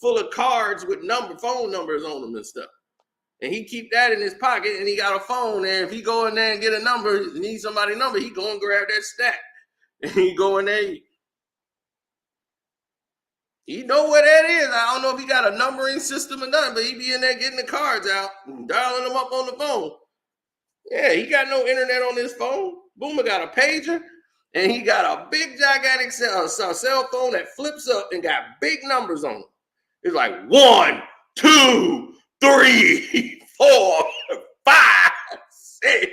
full of cards with phone numbers on them and stuff. And he keep that in his pocket, and he got a phone there. If he go in there and get a number, need somebody's number, he go and grab that stack. And he go in there. He know what that is. I don't know if he got a numbering system or nothing, but he be in there getting the cards out and dialing them up on the phone. Yeah, he got no internet on his phone. Boomer got a pager, and he got a big, gigantic cell phone that flips up and got big numbers on it. It's like 1, 2, 3, 4, 5, 6.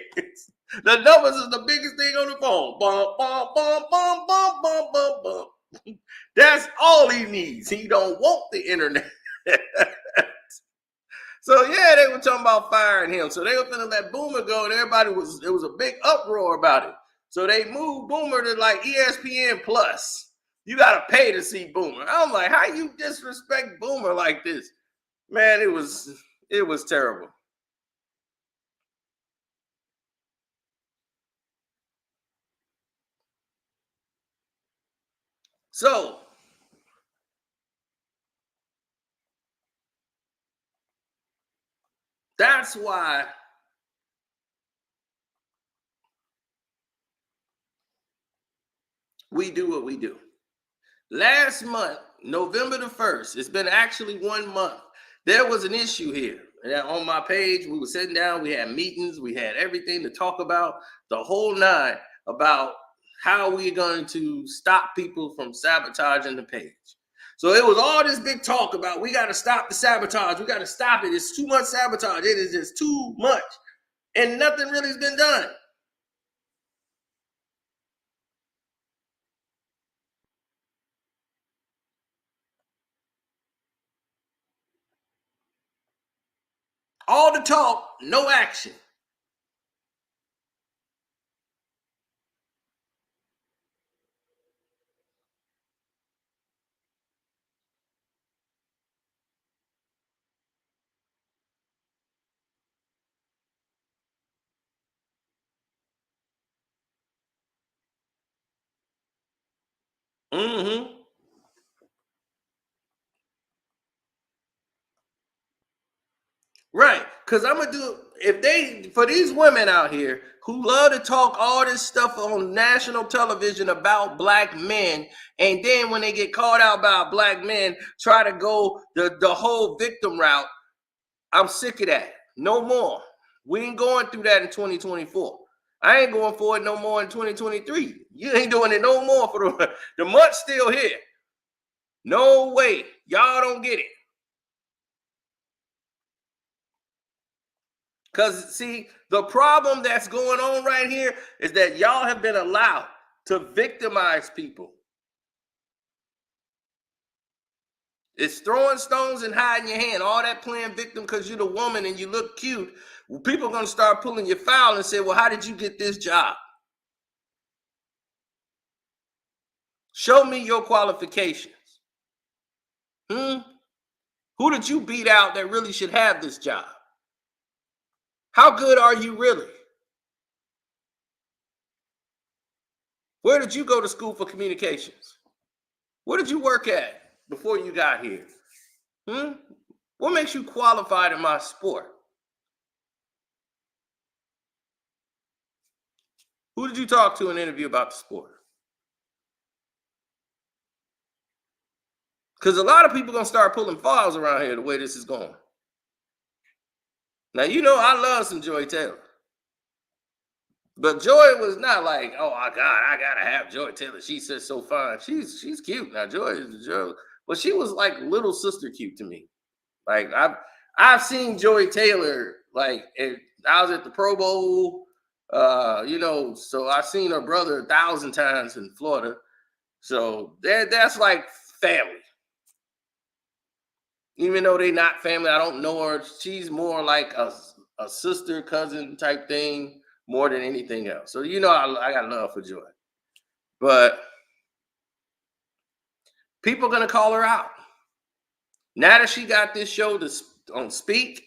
The numbers is the biggest thing on the phone. Bum, bum, bum, bum, bum, bum, bum, bum. That's all he needs. He don't want the internet. So yeah, they were talking about firing him. So they were finna let Boomer go, and it was a big uproar about it. So they moved Boomer to like ESPN Plus. You gotta pay to see Boomer. I'm like, how you disrespect Boomer like this? Man, it was terrible. So that's why we do what we do. Last month, November the 1st, it's been actually 1 month. There was an issue here. And on my page, we were sitting down, we had meetings, we had everything to talk about, the whole nine, about how we're going to stop people from sabotaging the page. So it was all this big talk about we got to stop the sabotage. We got to stop it. It's too much sabotage. It is just too much. And nothing really has been done. All the talk, no action. Mm-hmm. Right. Because I'm going to do, if they, for these women out here who love to talk all this stuff on national television about black men, and then when they get called out by black men, try to go the whole victim route, I'm sick of that. No more. We ain't going through that in 2024. I ain't going for it no more in 2023. You ain't doing it no more for the month's still here. No way. Y'all don't get it. Because, see, the problem that's going on right here is that y'all have been allowed to victimize people. It's throwing stones and hiding your hand. All that playing victim because you're the woman and you look cute. People are going to start pulling your foul and say, well, how did you get this job? Show me your qualifications. Who did you beat out that really should have this job? How good are you really? Where did you go to school for communications? Where did you work at before you got here? What makes you qualified in my sport? Who did you talk to in an interview about the sport? Because a lot of people are going to start pulling files around here the way this is going. Now, you know, I love some Joy Taylor. But Joy was not like, oh, my God, I got to have Joy Taylor. She's just so fine. She's cute. Now, Joy is Joy. But she was like little sister cute to me. Like, I've seen Joy Taylor, like, I was at the Pro Bowl, you know, so I've seen her brother 1,000 times in Florida. So that's like family. Even though they're not family, I don't know her. She's more like a sister, cousin type thing more than anything else. So, you know, I got love for Joy. But people are going to call her out. Now that she got this show on Speak,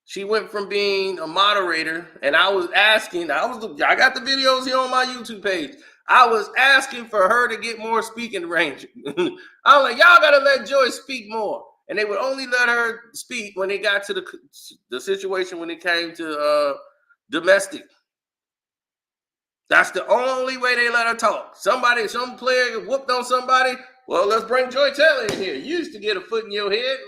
she went from being a moderator, and I got the videos here on my YouTube page. I was asking for her to get more speaking range. I was like, y'all got to let Joy speak more. And they would only let her speak when they got to the situation when it came to domestic. That's the only way they let her talk. Some player whooped on somebody. Well, let's bring Joy Taylor in here. You used to get a foot in your head.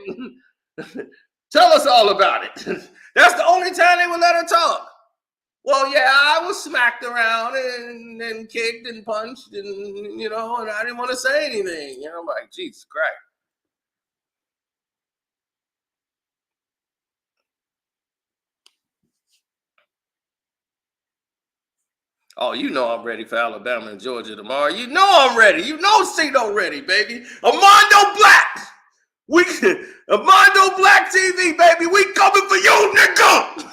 Tell us all about it. That's the only time they would let her talk. Well, yeah, I was smacked around and kicked and punched and, you know, and I didn't want to say anything. You know, I'm like, Jesus Christ. Oh, you know I'm ready for Alabama and Georgia tomorrow. You know I'm ready. You know Cito ready, baby. Armando Black. Armando Black TV, baby. We coming for you, nigga.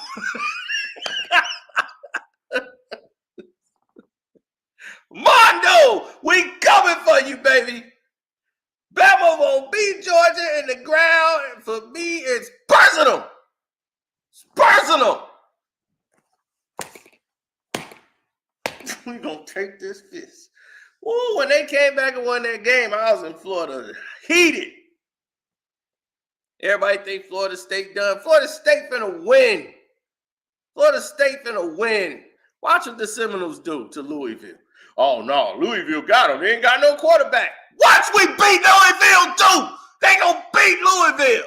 Mondo, we coming for you, baby. Bama won't beat Georgia in the ground. And for me, it's personal. It's personal. We're going to take this fist. Ooh, when they came back and won that game, I was in Florida, heated. Everybody think Florida State done. Florida State finna win. Florida State finna win. Watch what the Seminoles do to Louisville. Oh no, Louisville got them. They ain't got no quarterback. Watch we beat Louisville too. They gonna beat Louisville.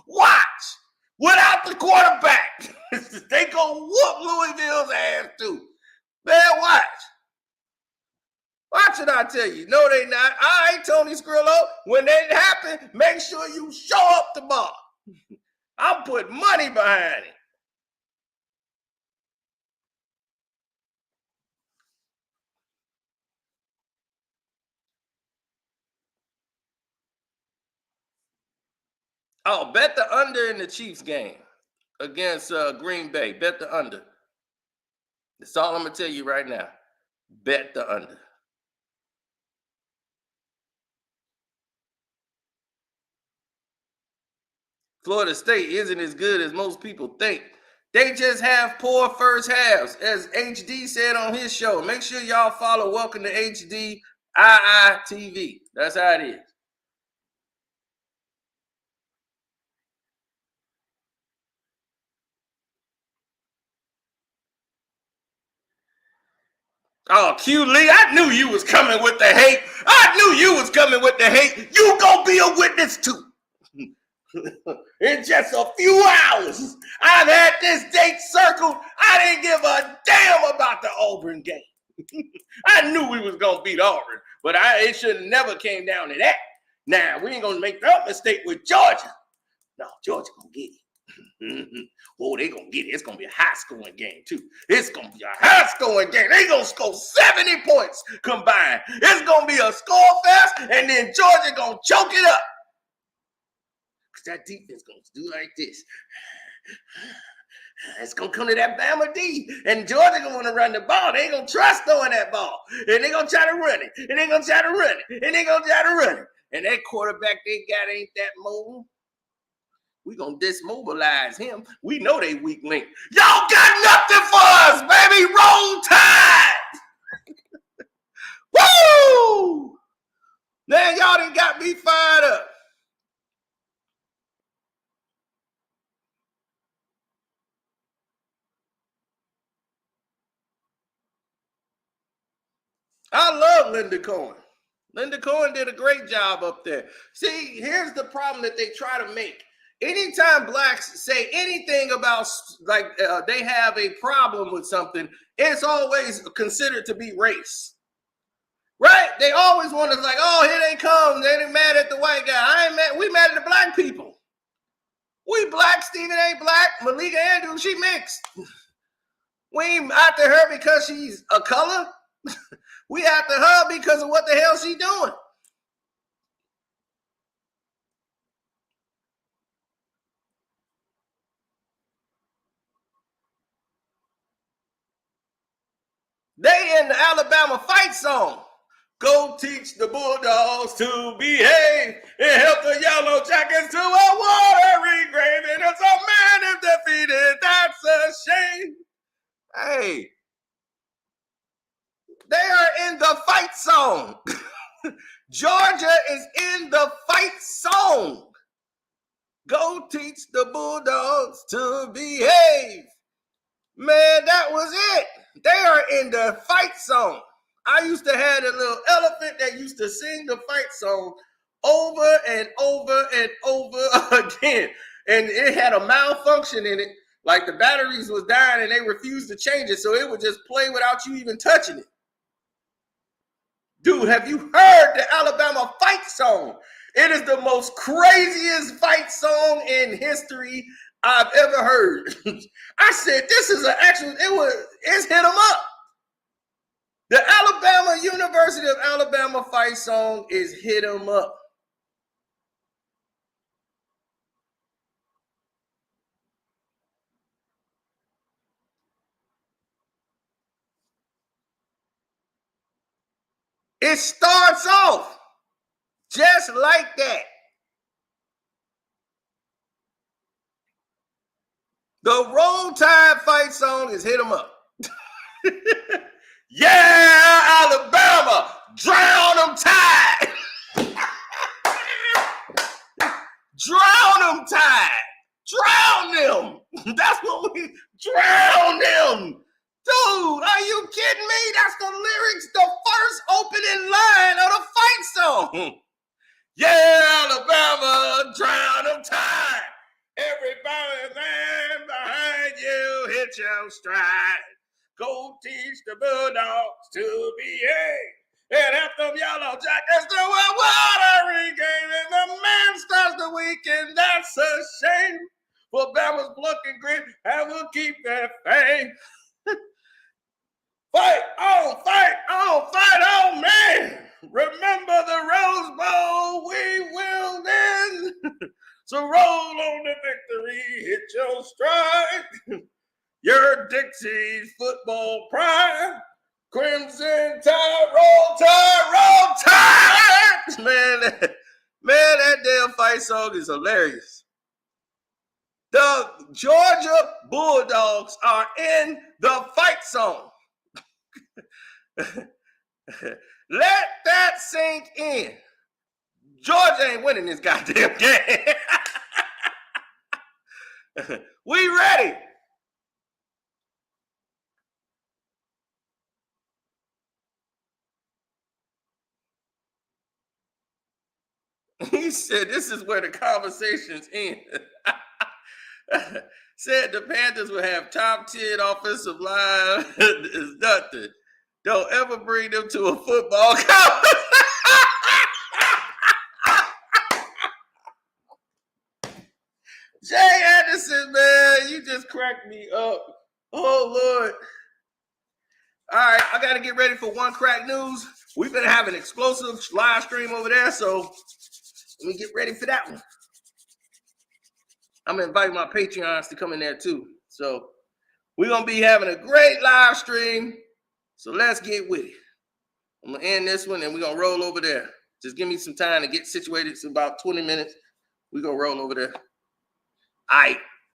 Watch. Without the quarterback. They gonna whoop Louisville's ass too. Man, watch. Watch it, I tell you. No, they not. All right, Tony Skrillo. When that happen, make sure you show up tomorrow. I'm putting money behind it. Oh, bet the under in the Chiefs game against Green Bay. Bet the under. That's all I'm going to tell you right now. Bet the under. Florida State isn't as good as most people think. They just have poor first halves, as HD said on his show. Make sure y'all follow Welcome to HD IITV. That's how it is. Oh, Q Lee, I knew you was coming with the hate. I knew you was coming with the hate. You gonna be a witness too. In just a few hours, I've had this date circled. I didn't give a damn about the Auburn game. I knew we was gonna beat Auburn, but it should have never came down to that. Now, we ain't gonna make that mistake with Georgia. No, Georgia gonna get it. Oh, they gonna get it. It's gonna be a high-scoring game, too. It's gonna be a high-scoring game. They gonna score 70 points combined. It's gonna be a score fest, and then Georgia gonna choke it up. Because that defense gonna do like this. It's gonna come to that Bama D, and Georgia gonna want to run the ball. They ain't gonna trust throwing that ball, and they gonna try to run it, and they gonna try to run it, and they gonna try to run it. And that quarterback they got ain't that mobile. We gonna dismobilize him. We know they weak link. Y'all got nothing for us, baby. Roll Tide. Woo! Man, y'all done got me fired up. I love Linda Cohen. Linda Cohen did a great job up there. See, here's the problem that they try to make. Anytime blacks say anything about they have a problem with something, it's always considered to be race. Right? They always want to like, oh, here they come. They ain't mad at the white guy. I ain't mad. We mad at the black people. We black. Steven ain't black. Malika Andrews, she mixed. We ain't after her because she's a color. We after her because of what the hell she doing. They in the Alabama fight song. Go teach the Bulldogs to behave and help the Yellow Jackets to a watery grave. And it's a man is defeated. That's a shame. Hey, they are in the fight song. Georgia is in the fight song. Go teach the Bulldogs to behave. Man, that was it. They are in the fight song. I used to have a little elephant that used to sing the fight song over and over and over again. And it had a malfunction in it. Like the batteries was dying and they refused to change it. So it would just play without you even touching it. Dude, have you heard the Alabama fight song? It is the most craziest fight song in history I've ever heard. I said, this is an actual, it's hit them up. The University of Alabama fight song is hit them up. It starts off just like that. The Roll Tide fight song is hit them up. Yeah, Alabama, drown them Tide. Drown them Tide. Drown them. That's what we drown them. Dude, are you kidding me? That's the lyrics, the first opening line of the fight song. Yeah, Alabama, drown them Tide. Everybody man behind you, hit your stride. Go teach the Bulldogs to behave. And help them Yellow Jackets to a water regain. And the man starts the weekend. That's a shame. For Bama's pluck and grit, and we'll keep that fame. Fight on, fight on, fight on, man. Remember the Rose Bowl, we will win. So roll on the victory, hit your stride. Your Dixie's football pride. Crimson Tide, roll Tide, roll Tide. Man, that damn fight song is hilarious. The Georgia Bulldogs are in the fight song. Let that sink in. Georgia ain't winning this goddamn game. We ready. He said, this is where the conversations end. Said the Panthers will have top 10 offensive line. It's nothing. Don't ever bring them to a football conference. Jay Anderson, man, you just cracked me up. Oh, Lord. All right, I got to get ready for One Crack News. We've been having an explosive live stream over there, so let me get ready for that one. I'm inviting my Patreons to come in there too. So we're going to be having a great live stream. So let's get with it. I'm going to end this one and we're going to roll over there. Just give me some time to get situated. It's about 20 minutes. We're going to roll over there. All right.